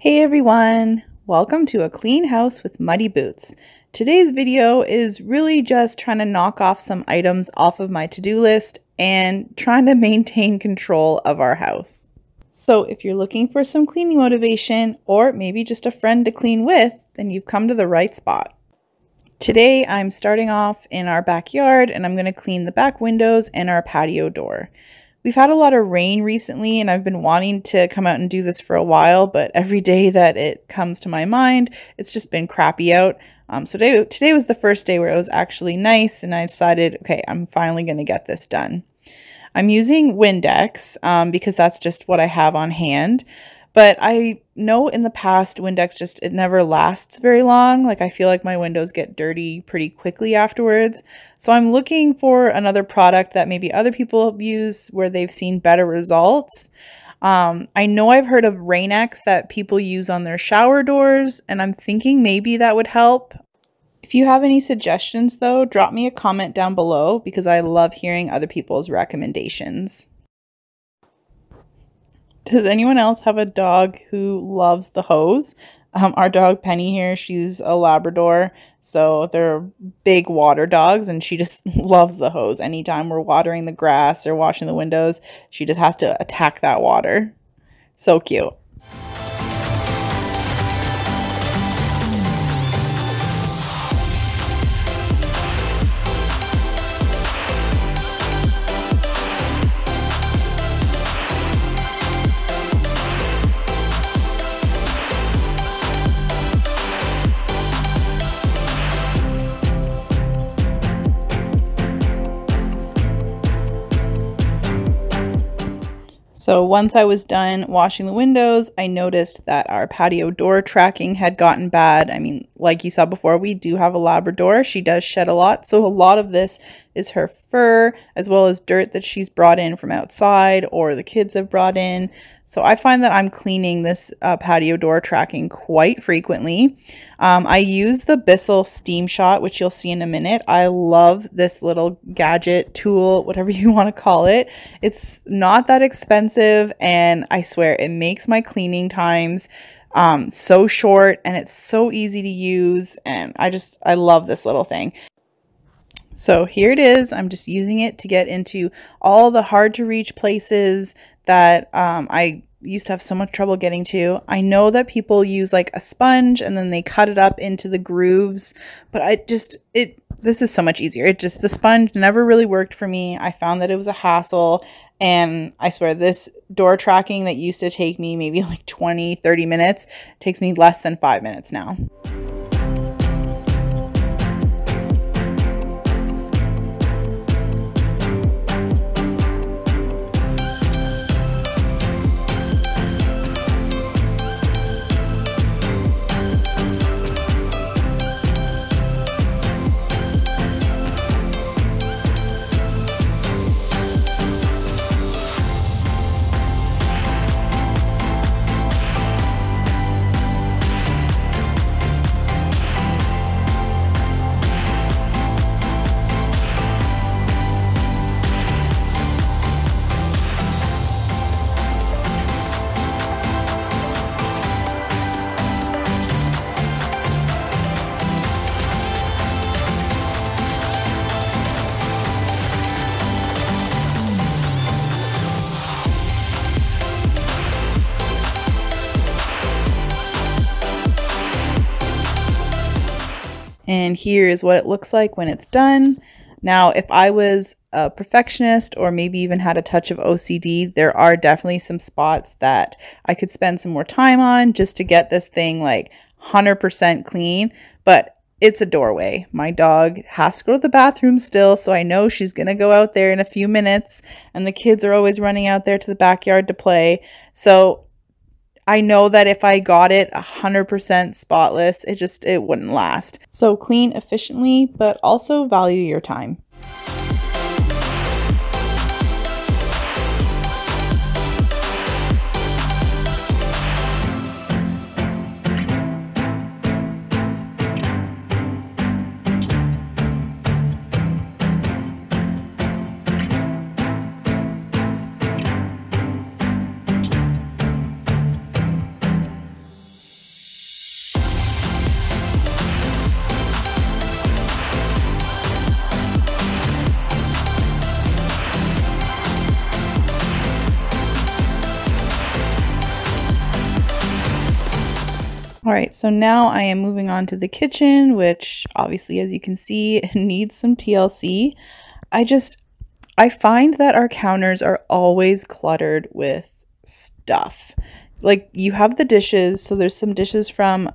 Hey everyone! Welcome to A Clean House with Muddy Boots. Today's video is really just trying to knock off some items off of my to-do list and trying to maintain control of our house. So if you're looking for some cleaning motivation or maybe just a friend to clean with, then you've come to the right spot. Today I'm starting off in our backyard and I'm going to clean the back windows and our patio door. We've had a lot of rain recently and I've been wanting to come out and do this for a while, but every day that it comes to my mind, it's just been crappy out. So today was the first day where it was actually nice and I decided, okay, I'm finally going to get this done. I'm using Windex because that's just what I have on hand. But I know in the past, Windex it never lasts very long. Like I feel like my windows get dirty pretty quickly afterwards. So I'm looking for another product that maybe other people have used where they've seen better results. I know I've heard of Rain-X that people use on their shower doors, and I'm thinking maybe that would help. If you have any suggestions though, drop me a comment down below because I love hearing other people's recommendations. Does anyone else have a dog who loves the hose? Our dog Penny here, she's a Labrador, so they're big water dogs and she just loves the hose. Anytime we're watering the grass or washing the windows, she just has to attack that water. So cute. So once I was done washing the windows, I noticed that our patio door tracking had gotten bad. I mean, like you saw before, we do have a Labrador. She does shed a lot. So a lot of this is her fur as well as dirt that she's brought in from outside or the kids have brought in. So I find that I'm cleaning this patio door tracking quite frequently. I use the Bissell Steam Shot, which you'll see in a minute. I love this little gadget tool, whatever you want to call it. It's not that expensive, and I swear it makes my cleaning times so short, and it's so easy to use, and I love this little thing. So here it is. I'm just using it to get into all the hard to reach places that I used to have so much trouble getting to. I know that people use like a sponge and then they cut it up into the grooves, but this is so much easier. The sponge never really worked for me. I found that it was a hassle, and I swear this door tracking that used to take me maybe like 20-30 minutes takes me less than 5 minutes now. And here is what it looks like when it's done. Now, if I was a perfectionist or maybe even had a touch of OCD, there are definitely some spots that I could spend some more time on just to get this thing like 100% clean. But it's a doorway. My dog has to go to the bathroom still, so I know she's going to go out there in a few minutes. And the kids are always running out there to the backyard to play. So I know that if I got it 100% spotless, it wouldn't last. So clean efficiently, but also value your time. All right, so now I am moving on to the kitchen, which obviously, as you can see, needs some TLC. I find that our counters are always cluttered with stuff. Like, you have the dishes, so there's some dishes from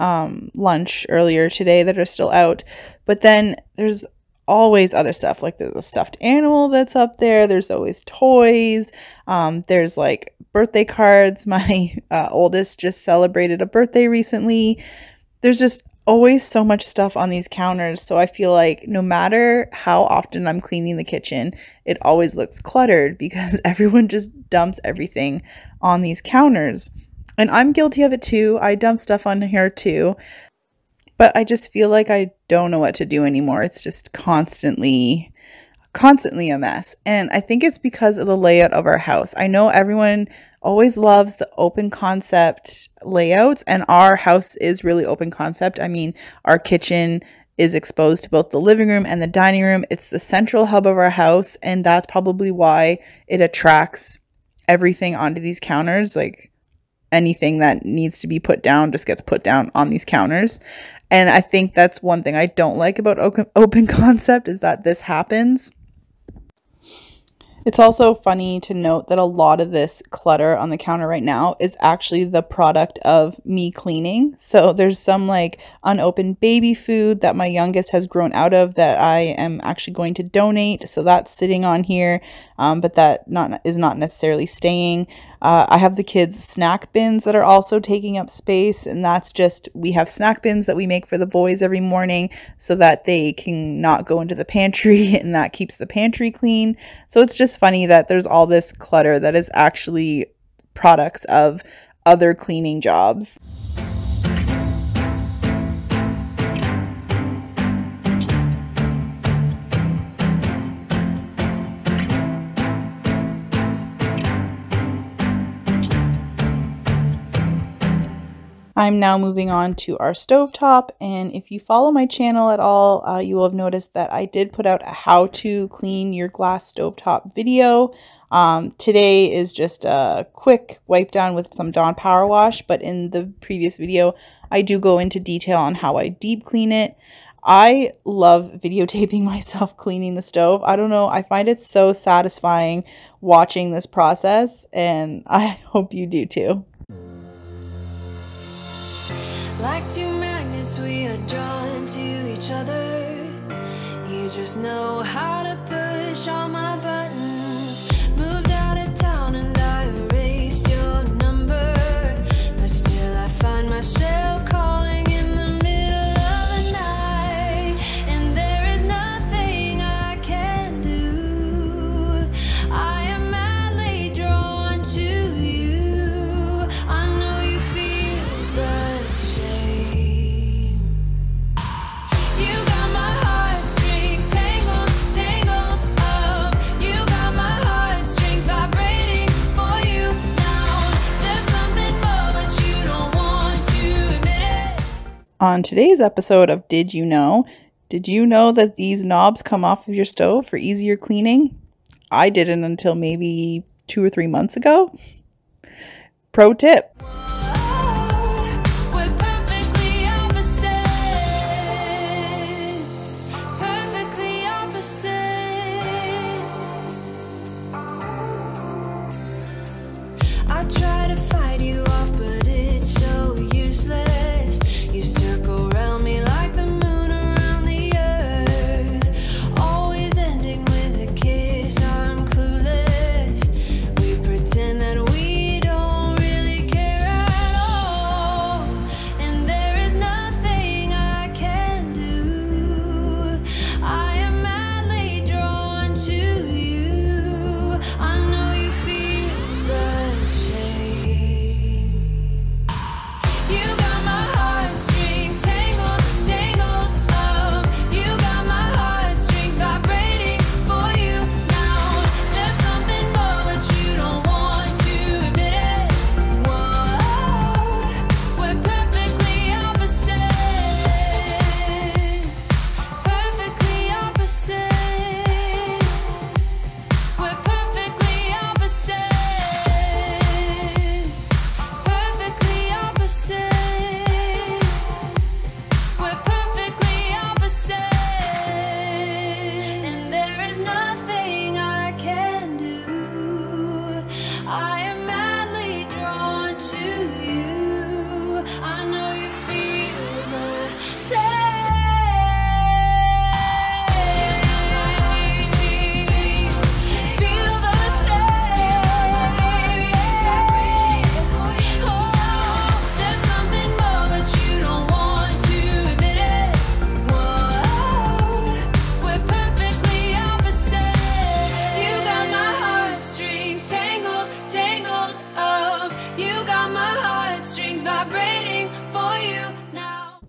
lunch earlier today that are still out, but then there's always other stuff. Like, there's a stuffed animal that's up there, there's always toys, there's like birthday cards. My oldest just celebrated a birthday recently. There's just always so much stuff on these counters, so I feel like no matter how often I'm cleaning the kitchen, it always looks cluttered because everyone just dumps everything on these counters. And I'm guilty of it too. I dump stuff on here too, but I just feel like I don't know what to do anymore. It's just constantly a mess. And I think it's because of the layout of our house. I know everyone always loves the open concept layouts, and our house is really open concept. I mean, our kitchen is exposed to both the living room and the dining room. It's the central hub of our house, and that's probably why it attracts everything onto these counters. Like, anything that needs to be put down just gets put down on these counters. And I think that's one thing I don't like about open concept, is that this happens. It's also funny to note that a lot of this clutter on the counter right now is actually the product of me cleaning. So there's some like unopened baby food that my youngest has grown out of that I am actually going to donate. So that's sitting on here, but that is not necessarily staying. I have the kids' snack bins that are also taking up space, and that's just, we have snack bins that we make for the boys every morning so that they can not go into the pantry, and that keeps the pantry clean. So it's just funny that there's all this clutter that is actually products of other cleaning jobs. I'm now moving on to our stovetop, and if you follow my channel at all, you will have noticed that I did put out a how to clean your glass stovetop video. Today is just a quick wipe down with some Dawn power wash, but in the previous video I do go into detail on how I deep clean it. I love videotaping myself cleaning the stove. I don't know, I find it so satisfying watching this process, and I hope you do too. Like two magnets, we are drawn to each other. You just know how to push all my buttons. Moved out of town and I erased your number, but still I find myself calling in the middle of the night, and there is nothing I can do. I am madly drawn to you. I know you feel the same. You got my heartstrings tangled up. You got my heartstrings vibrating for you now. There's something more, but you don't want to admit it. On today's episode of Did You Know that these knobs come off of your stove for easier cleaning? I didn't until maybe 2 or 3 months ago. Pro tip. We're perfectly opposite. Perfectly opposite. I try to fight you off, but it's so useless. You circle around me like the moon around the earth, always ending with a kiss. I'm clueless. We pretend that we don't really care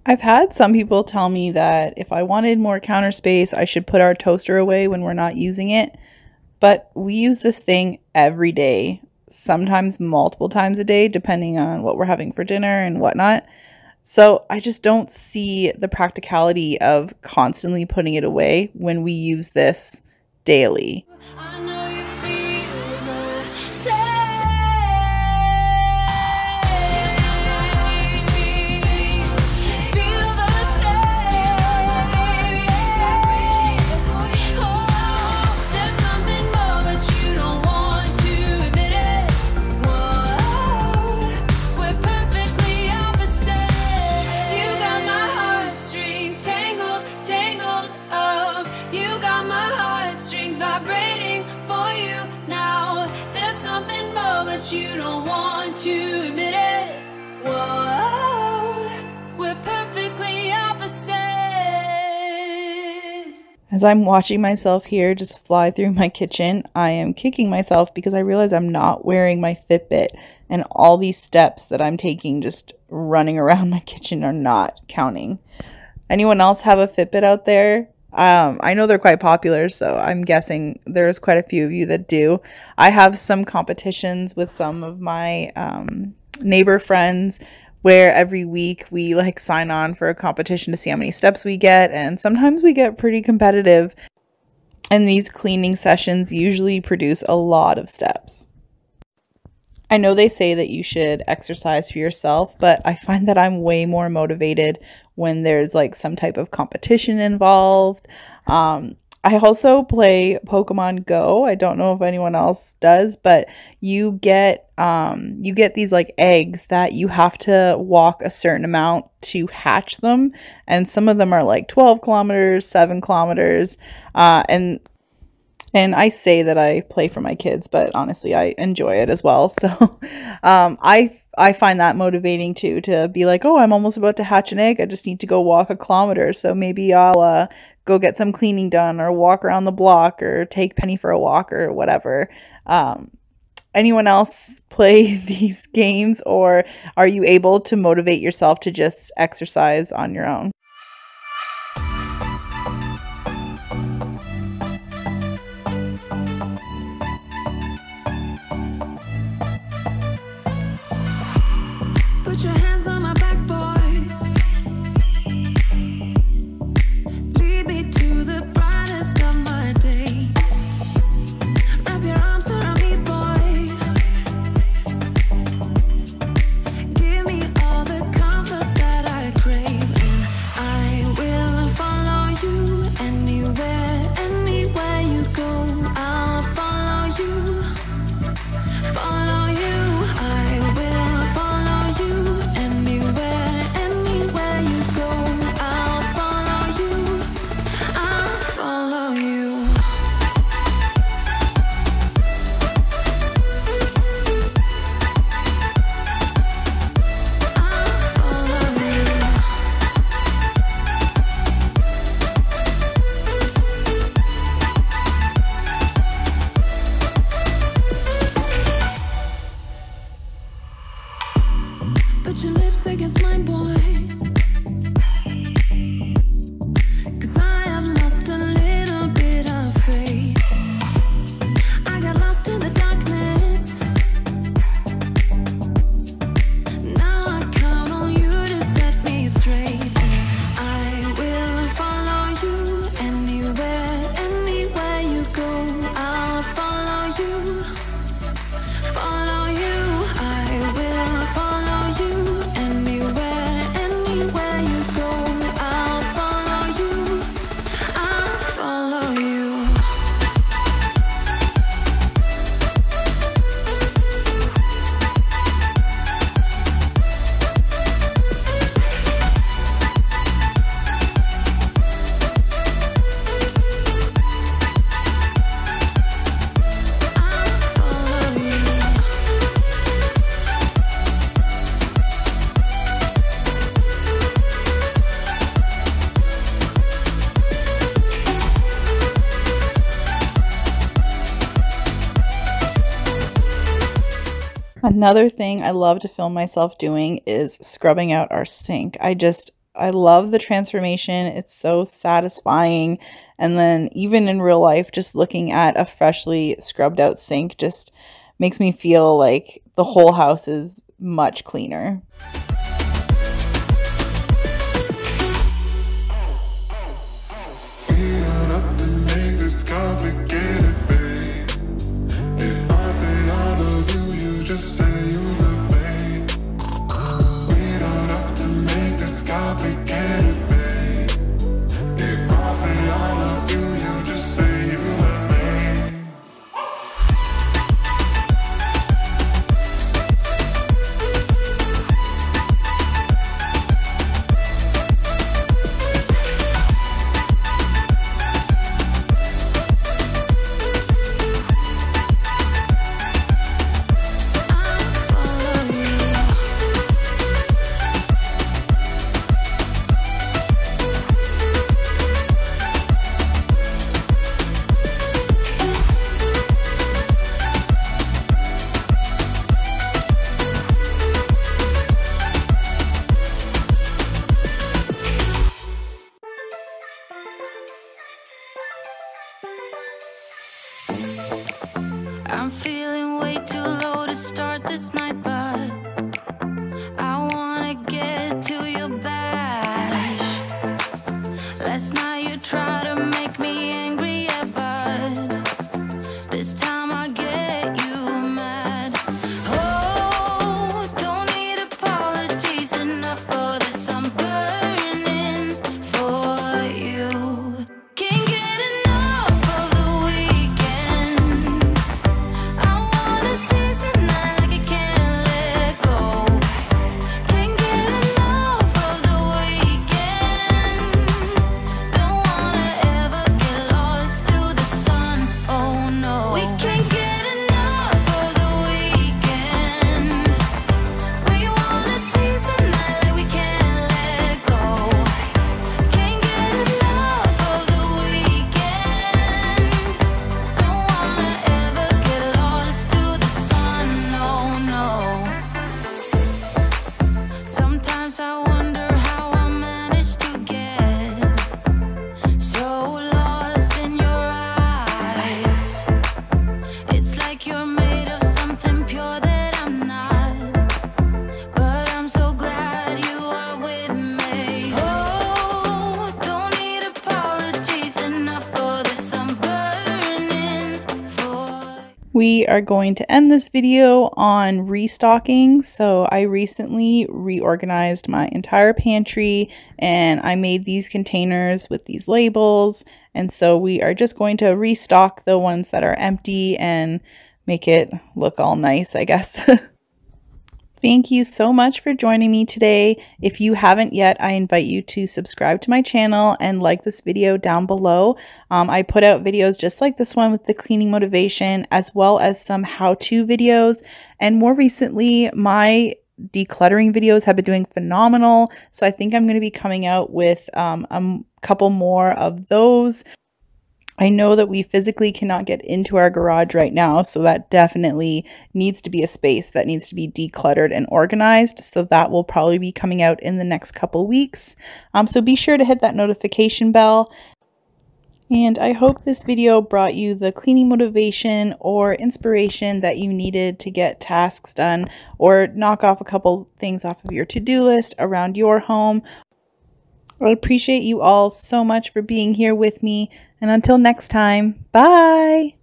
I've had some people tell me that if I wanted more counter space, I should put our toaster away when we're not using it. But we use this thing every day, sometimes multiple times a day, depending on what we're having for dinner and whatnot. So I just don't see the practicality of constantly putting it away when we use this daily. I know you feel the same. Feel the same. Oh, there's something more, but you don't want to admit it. Whoa, we're perfectly opposite. You got my heartstrings tangled, tangled up. You got my heartstrings vibrating for you now. There's something more, but you don't want to admit it. Whoa, we're perfectly opposite. As I'm watching myself here just fly through my kitchen, I am kicking myself because I realize I'm not wearing my Fitbit, and all these steps that I'm taking just running around my kitchen are not counting. Anyone else have a Fitbit out there? I know they're quite popular, so I'm guessing there's quite a few of you that do. I have some competitions with some of my neighbor friends where every week we like sign on for a competition to see how many steps we get, and sometimes we get pretty competitive, and these cleaning sessions usually produce a lot of steps. I know they say that you should exercise for yourself, but I find that I'm way more motivated when there's like some type of competition involved. I also play Pokemon Go. I don't know if anyone else does, but you get these like eggs that you have to walk a certain amount to hatch them, and some of them are like 12 kilometers, 7 kilometers, and I say that I play for my kids, but honestly, I enjoy it as well. So I find that motivating too, to be like, oh, I'm almost about to hatch an egg. I just need to go walk a kilometer. So maybe I'll go get some cleaning done, or walk around the block, or take Penny for a walk, or whatever. Anyone else play these games, or are you able to motivate yourself to just exercise on your own? Put your hands on my back, boy. Lead me to the brightest of my days. Wrap your arms around me, boy. Give me all the comfort that I crave, and I will follow you anywhere, anywhere you go. I'll follow you, follow you. I will follow you anywhere, anywhere you go. I'll follow you, I'll follow you. I'll follow you. Put your lips against mine, boy. 'Cause I have lost a little bit of faith. I got lost in the darkness. Now I count on you to set me straight, and I will follow you anywhere, anywhere you go. I'll follow you, follow you. I will follow you anywhere, anywhere you go. I'll follow you, I'll follow you. I'll follow you. Another thing I love to film myself doing is scrubbing out our sink. I love the transformation. It's so satisfying. And then even in real life, just looking at a freshly scrubbed out sink just makes me feel like the whole house is much cleaner. I'm feeling way too low to start this night, but I wanna get to your bash. Last night you tried to make me angry, yeah, but this time I get you mad. Oh, don't need apologies enough for this. I'm burning for you. Can't get enough of the weekend. I wanna seize the night like I can't let go. Can't get enough of the weekend. Don't wanna ever get lost to the sun. Oh no, we can't get enough of the weekend. We wanna seize the night like we can't let go. Can't get enough of the weekend. Don't wanna ever get lost to the sun. No, no. Sometimes I wonder how I managed to get so lost in your eyes. It's like you're made of something pure that I'm not, but I'm so glad you are with me. Oh, don't need apologies enough for this. I'm burning for. We are going to end this video on restocking. So I recently reorganized my entire pantry and I made these containers with these labels. And so we are just going to restock the ones that are empty and make it look all nice, I guess. Thank you so much for joining me today. If you haven't yet, I invite you to subscribe to my channel and like this video down below. I put out videos just like this one with the cleaning motivation, as well as some how-to videos. And more recently, my decluttering videos have been doing phenomenal. So I think I'm going to be coming out with a couple more of those. I know that we physically cannot get into our garage right now, so that definitely needs to be a space that needs to be decluttered and organized. So that will probably be coming out in the next couple weeks. So be sure to hit that notification bell. And I hope this video brought you the cleaning motivation or inspiration that you needed to get tasks done or knock off a couple things off of your to-do list around your home. I appreciate you all so much for being here with me. And until next time, bye!